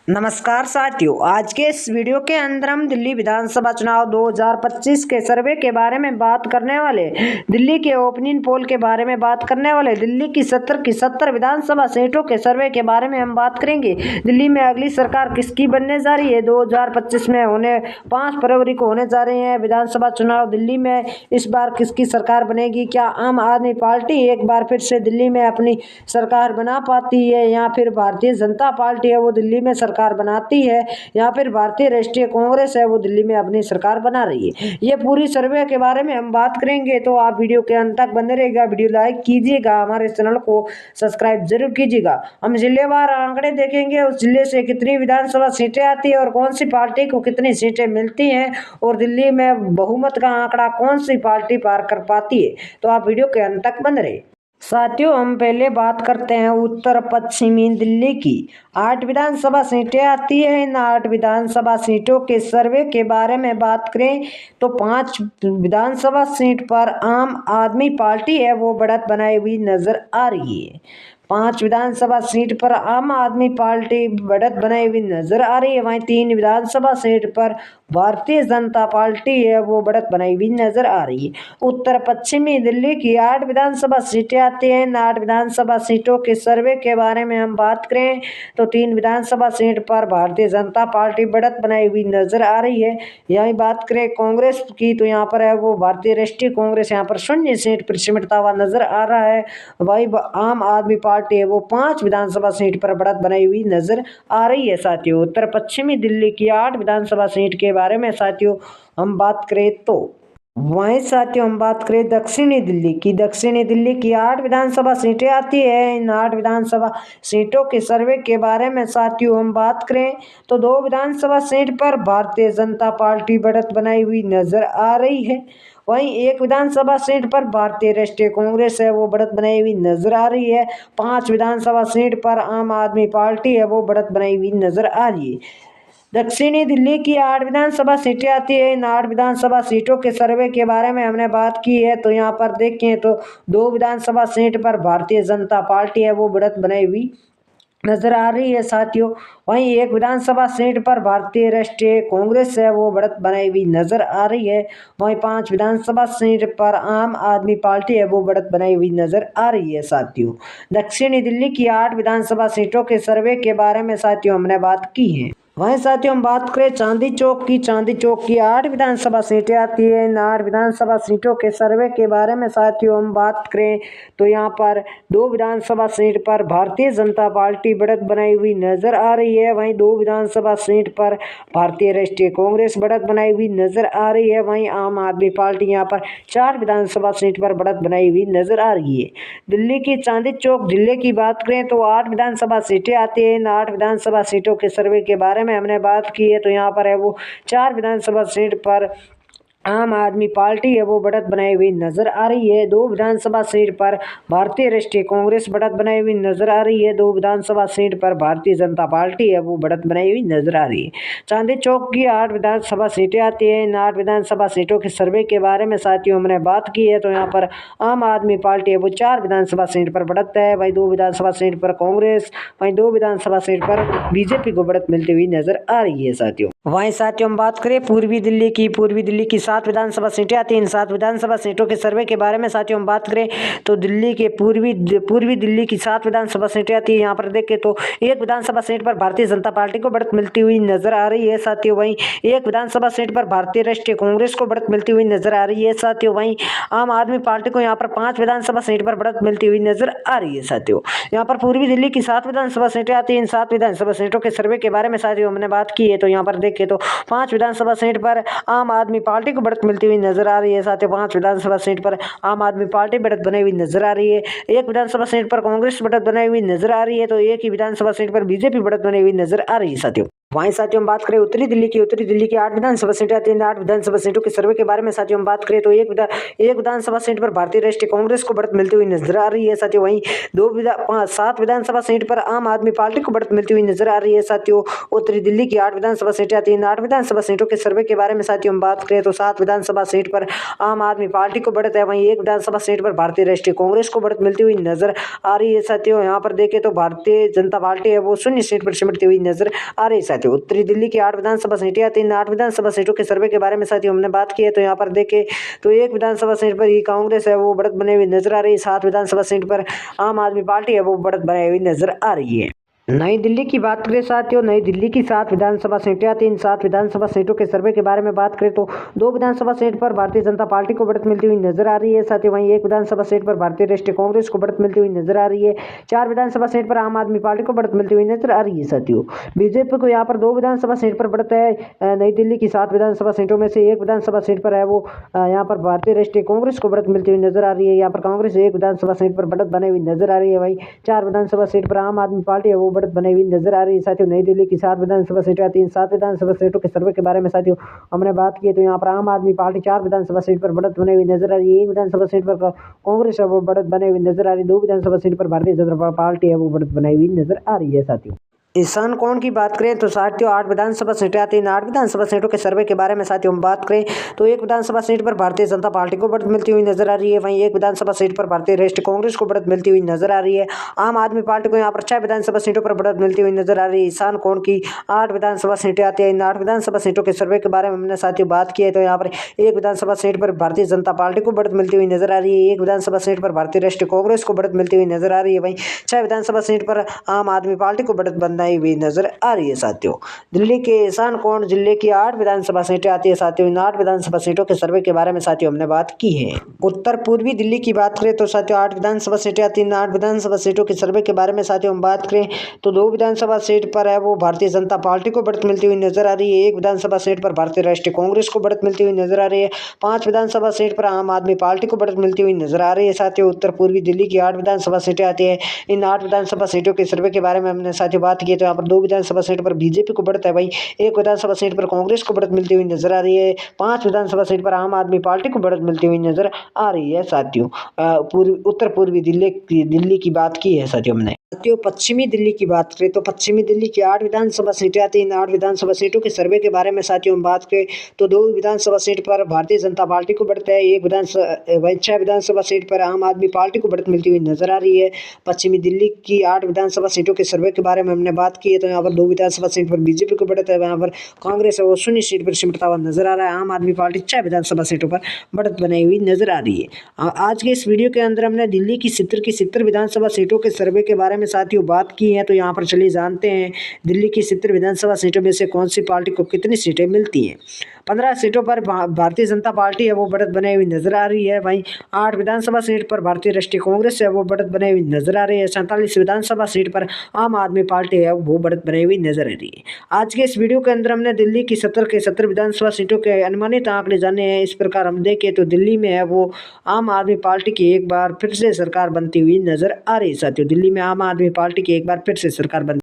नमस्कार साथियों, आज के इस वीडियो के अंदर हम दिल्ली विधानसभा चुनाव 2025 के सर्वे के बारे में बात करने वाले, दिल्ली के ओपिनियन पोल के बारे में बात करने वाले, दिल्ली की 70 विधानसभा सीटों के सर्वे के बारे में हम बात करेंगे। दिल्ली में अगली सरकार किसकी बनने जा रही है, 2025 में 5 फरवरी को होने जा रहे हैं विधानसभा चुनाव। दिल्ली में इस बार किसकी सरकार बनेगी? क्या आम आदमी पार्टी एक बार फिर से दिल्ली में अपनी सरकार बना पाती है, या फिर भारतीय जनता पार्टी है वो दिल्ली में सरकार बनाती है, या फिर भारतीय राष्ट्रीय कांग्रेस है वो दिल्ली में अपनी सरकार बना रही है? ये पूरी सर्वे के बारे में हम बात करेंगे, तो आप वीडियो के अंत तक बने रहेगा। वीडियो लाइक कीजिएगा, हमारे चैनल को सब्सक्राइब जरूर कीजिएगा। हम जिलेवार आंकड़े देखेंगे, उस जिले से कितनी विधानसभा सीटें आती है और कौन सी पार्टी को कितनी सीटें मिलती हैं, और दिल्ली में बहुमत का आंकड़ा कौन सी पार्टी पार कर पाती है। तो आप वीडियो के अंत तक बने रहे। साथियों, हम पहले बात करते हैं उत्तर पश्चिमी दिल्ली की। 8 विधानसभा सीटें आती है। इन 8 विधानसभा सीटों के सर्वे के बारे में बात करें तो 5 विधानसभा सीट पर आम आदमी पार्टी है वो बढ़त बनाई हुई नजर आ रही है। 5 विधानसभा सीट पर आम आदमी पार्टी बढ़त बनाई हुई नजर आ रही है। वहीं 3 विधानसभा सीट पर भारतीय जनता पार्टी है वो बढ़त बनाई हुई नजर आ रही है। उत्तर पश्चिमी दिल्ली की 8 विधानसभा सीटें आती हैं। इन 8 विधानसभा सीटों के सर्वे के बारे में हम बात करें तो 3 विधानसभा सीट पर भारतीय जनता पार्टी बढ़त बनाई हुई नजर आ रही है। यही बात करें कांग्रेस की तो यहाँ पर है वो भारतीय राष्ट्रीय कांग्रेस यहाँ पर 0 सीट पर सिमटता हुआ नजर आ रहा है। वही आम आदमी पार्टी है वो 5 विधानसभा सीट पर बढ़त बनाई हुई नजर आ रही है। साथियों, उत्तर पश्चिमी दिल्ली की 8 विधानसभा सीट के बारे में साथियों हम बात करें तो वहीं साथियों हम बात करें दक्षिणी दिल्ली की। दक्षिणी दिल्ली की 8 विधानसभा सीटें आती है। इन 8 विधानसभा सीटों के सर्वे के बारे में साथियों हम बात करें तो 2 विधानसभा सीट पर भारतीय जनता पार्टी बढ़त बनाई हुई नजर आ रही है। वहीं 1 विधानसभा सीट पर भारतीय राष्ट्रीय कांग्रेस है वो बढ़त बनाई हुई नजर आ रही है। 5 विधानसभा सीट पर आम आदमी पार्टी है वो बढ़त बनाई हुई नजर आ रही है। दक्षिणी दिल्ली की 8 विधानसभा सीटें आती है। इन 8 विधानसभा सीटों के सर्वे के बारे में हमने बात की है, तो यहाँ पर देखें तो 2 विधानसभा सीट पर भारतीय जनता पार्टी है वो बढ़त बनाई हुई नजर आ रही है। साथियों, वहीं 1 विधानसभा सीट पर भारतीय राष्ट्रीय कांग्रेस है वो बढ़त बनाई हुई नजर आ रही है। वहीं 5 विधानसभा सीट पर आम आदमी पार्टी है वो बढ़त बनाई हुई नजर आ रही है। साथियों, दक्षिणी दिल्ली की 8 विधानसभा सीटों के सर्वे के बारे में साथियों हमने बात की है। वहीं साथियों हम बात करें चांदी चौक की। चांदी चौक की 8 विधानसभा सीटें आती है। इन 8 विधानसभा सीटों के सर्वे के बारे में साथियों हम बात करें तो यहाँ पर 2 विधानसभा सीट पर भारतीय जनता पार्टी बढ़त बनाई हुई नजर आ रही है। वहीं 2 विधानसभा सीट पर भारतीय राष्ट्रीय कांग्रेस बढ़त बनाई हुई नजर आ रही है। वहीं आम आदमी पार्टी यहाँ पर 4 विधानसभा सीट पर बढ़त बनाई हुई नजर आ रही है। दिल्ली की चांदी चौक जिले की बात करें तो 8 विधानसभा सीटें आती है। इन 8 विधानसभा सीटों के सर्वे के बारे में हमने बात की है, तो यहाँ पर है वो 4 विधानसभा सीट पर आम आदमी पार्टी है वो बढ़त बनाई हुई नजर आ रही है। 2 विधानसभा सीट पर भारतीय राष्ट्रीय कांग्रेस बढ़त बनाई हुई नजर आ रही है। 2 विधानसभा सीट पर भारतीय जनता पार्टी है वो बढ़त बनाई हुई नजर आ रही है। चांदी चौक की 8 विधानसभा सीटें आती है। इन 8 विधानसभा सीटों के सर्वे के बारे में साथियों हमने बात की है, तो यहाँ पर आम आदमी पार्टी है वो 4 विधानसभा सीट पर बढ़त है। वहीं 2 विधानसभा सीट पर कांग्रेस, वहीं 2 विधानसभा सीट पर बीजेपी को बढ़त मिलती हुई नजर आ रही है। साथियों, वहीं साथियों हम बात करें पूर्वी दिल्ली की। पूर्वी दिल्ली की 7 विधानसभा सीटें आती हैं। इन 7 विधानसभा सीटों के सर्वे के बारे में साथियों हम बात करें तो दिल्ली के पूर्वी दिल्ली की 7 विधानसभा सीटें आती है। यहाँ पर देखें तो 1 विधानसभा सीट पर भारतीय जनता पार्टी को बढ़त मिलती हुई नजर आ रही है। साथियों, वहीं 1 विधानसभा सीट पर भारतीय राष्ट्रीय कांग्रेस को बढ़त मिलती हुई नजर आ रही है। साथियों, वहीं आम आदमी पार्टी को यहाँ पर 5 विधानसभा सीट पर बढ़त मिलती हुई नजर आ रही है। साथियों, यहाँ पर पूर्वी दिल्ली की 7 विधानसभा सीटें आती है। इन 7 विधानसभा सीटों के सर्वे के बारे में साथियों हमने बात की है, तो यहाँ पर देखें तो 5 विधानसभा सीट पर आम आदमी पार्टी को बढ़त मिलती हुई नजर आ रही है। साथियों, 5 विधानसभा सीट पर आम आदमी पार्टी बढ़त बनाई हुई नजर आ रही है। 1 विधानसभा सीट पर कांग्रेस बढ़त बनाई हुई नजर आ रही है, तो 1 ही विधानसभा सीट पर बीजेपी बढ़त बनाई हुई नजर आ रही है। साथियों। वहीं साथियों हम बात करें उत्तरी दिल्ली की 8 विधानसभा सीटें आती हैं। 8 विधानसभा सीटों के सर्वे के बारे में साथियों हम बात करें तो एक विधानसभा सीट पर भारतीय राष्ट्रीय कांग्रेस को बढ़त मिलती हुई नजर आ रही है साथियों। वहीं 7 विधानसभा सीट पर आम आदमी पार्टी को बढ़त मिलती हुई नजर आ रही है साथियों। उत्तरी दिल्ली की 8 विधानसभा सीटें आती हैं। 8 विधानसभा सीटों के सर्वे के बारे में साथियों हम बात करें तो 7 विधानसभा सीट पर आम आदमी पार्टी को बढ़त है। वहीं 1 विधानसभा सीट पर भारतीय राष्ट्रीय कांग्रेस को बढ़त मिलती हुई नजर आ रही है साथियों। यहाँ पर देखें तो भारतीय जनता पार्टी है वो 0 सीट पर सिमटती हुई नजर आ रही है साथियों। उत्तरी दिल्ली की 8 विधानसभा सीटें आती हैं। 8 विधानसभा सीटों के सर्वे के बारे में साथियों हमने बात की है तो यहाँ पर देखें तो 1 विधानसभा सीट पर ही कांग्रेस है वो बढ़त बने हुई नजर आ रही है। 7 विधानसभा सीट पर आम आदमी पार्टी है वो बढ़त बनाई हुई नजर आ रही है। नई दिल्ली की बात करें साथियों, नई दिल्ली की 7 विधानसभा सीटें आती हैं। 7 विधानसभा सीटों के सर्वे के बारे में बात करें तो 2 विधानसभा सीट पर भारतीय जनता पार्टी को बढ़त मिलती हुई नजर आ रही है साथियों। वहीं 1 विधानसभा सीट पर भारतीय राष्ट्रीय कांग्रेस को बढ़त मिलती हुई नजर आ रही है। 4 विधानसभा सीट पर आम आदमी पार्टी को बढ़त मिलती हुई नजर आ रही है साथियों। बीजेपी को यहाँ पर 2 विधानसभा सीट पर बढ़त है। नई दिल्ली की 7 विधानसभा सीटों में से 1 विधानसभा सीट पर है वो यहाँ पर भारतीय राष्ट्रीय कांग्रेस को बढ़त मिलती हुई नजर आ रही है। यहाँ पर कांग्रेस 1 विधानसभा सीट पर बढ़त बनी हुई नजर आ रही है। वहीं 4 विधानसभा सीट पर आम आदमी पार्टी है वो बढ़त बनी हुई नजर आ रही है साथियों। नई दिल्ली की 7 विधानसभा सीटें आती हैं। 7 विधानसभा सीटों के सर्वे के बारे में साथियों हमने बात की तो यहाँ पर आम आदमी पार्टी 4 विधानसभा सीट पर बढ़त बनी हुई नजर आ रही है। 1 विधानसभा सीट पर कांग्रेस है वो बढ़त बनी हुई नजर आ रही है। 2 विधानसभा सीट पर भारतीय जनता पार्टी है वो बढ़त बनाई हुई नजर आ रही है साथियों। ईशान कोण की बात करें तो साथियों 8 विधानसभा सीटें आती हैं। 8 विधानसभा सीटों के सर्वे के बारे में साथियों हम बात करें तो 1 विधानसभा सीट पर भारतीय जनता पार्टी को बढ़त मिलती हुई नजर आ रही है। वहीं 1 विधानसभा सीट पर भारतीय राष्ट्रीय कांग्रेस को बढ़त मिलती हुई नजर आ रही है। आम आदमी पार्टी को यहाँ पर 6 विधानसभा सीटों पर बढ़त मिलती हुई नजर आ रही है। ईशान कोण की 8 विधानसभा सीटें आती हैं। इन 8 विधानसभा सीटों के सर्वे के बारे में हमने साथियों बात की है तो यहाँ पर 1 विधानसभा सीट पर भारतीय जनता पार्टी को बढ़त मिलती हुई नजर आ रही है। 1 विधानसभा सीट पर भारतीय राष्ट्रीय कांग्रेस को बढ़त मिलती हुई नजर आ रही है। वहीं 6 विधानसभा सीट पर आम आदमी पार्टी को बढ़त बनाई हुई नजर आ रही है साथियों। दिल्ली के ईशान कोण जिले की 8 विधानसभा सीटें आती है साथियों। इन 8 विधानसभा सीटों के सर्वे के बारे में साथियों हमने बात की है। उत्तर पूर्वी दिल्ली की बात करें तो साथियों 8 विधानसभा सीटें आती हैं। 8 विधानसभा सीटों के सर्वे के बारे में साथियों हम बात करें तो 2 विधानसभा सीट पर है वो भारतीय जनता पार्टी को बढ़त मिलती हुई नजर आ रही है। 1 विधानसभा सीट पर भारतीय राष्ट्रीय कांग्रेस को बढ़त मिलती हुई नजर आ रही है। 5 विधानसभा सीट पर आम आदमी पार्टी को बढ़त मिलती हुई नजर आ रही है साथियों। उत्तर पूर्वी दिल्ली की 8 विधानसभा सीटें आती है। इन 8 विधानसभा सीटों के सर्वे के बारे में हमने साथियों बात की तो यहाँ पर 2 विधानसभा सीट पर बीजेपी को बढ़त है। भाई 1 विधानसभा सीट पर कांग्रेस को बढ़त मिलती हुई नजर आ रही है। 5 विधानसभा सीट पर आम आदमी पार्टी को बढ़त मिलती हुई नजर आ रही है साथियों। उत्तर पूर्वी दिल्ली की बात की है साथियों हमने। साथियों पश्चिमी दिल्ली की बात करें तो पश्चिमी दिल्ली की 8 विधानसभा सीटें आती हैं। 8 विधानसभा सीटों के सर्वे के बारे में साथियों हम बात करें तो 2 विधानसभा सीट पर भारतीय जनता पार्टी को बढ़त है। 6 विधानसभा सीट पर आम आदमी पार्टी को बढ़त मिलती हुई नजर आ रही है। पश्चिमी दिल्ली की 8 विधानसभा सीटों के सर्वे के बारे में हमने बात की है तो यहाँ पर 2 विधानसभा सीट पर बीजेपी को बढ़त है। यहाँ पर कांग्रेस है वो 0 सीट पर सिमटता हुआ नजर आ रहा है। आम आदमी पार्टी 6 विधानसभा सीटों पर बढ़त बनाई हुई नजर आ रही है। आज के इस वीडियो के अंदर हमने दिल्ली की 70 विधानसभा सीटों के सर्वे के बारे में साथियों बात की है तो यहाँ पर चलिए जानते हैं दिल्ली की 70 विधानसभा सीटों में से कौन सी पार्टी को कितनी सीटें मिलती हैं। 15 सीटों पर भारतीय जनता पार्टी है वो बढ़त बनाई हुई नजर आ रही है। वहीं 8 विधानसभा सीट पर भारतीय राष्ट्रीय कांग्रेस है वो बढ़त बनाई हुई नजर आ रही है। 47 विधानसभा सीट पर आम आदमी पार्टी है वो बढ़त बनाई हुई नजर आ रही है। आज के इस वीडियो के अंदर हमने दिल्ली की 70 विधानसभा सीटों के अनुमानित आंकड़े जाने हैं। इस प्रकार हम देखें तो दिल्ली में है वो आम आदमी पार्टी की एक बार फिर से सरकार बनती हुई नजर आ रही है साथियों। दिल्ली में आम आदमी पार्टी की एक बार फिर से सरकार बनती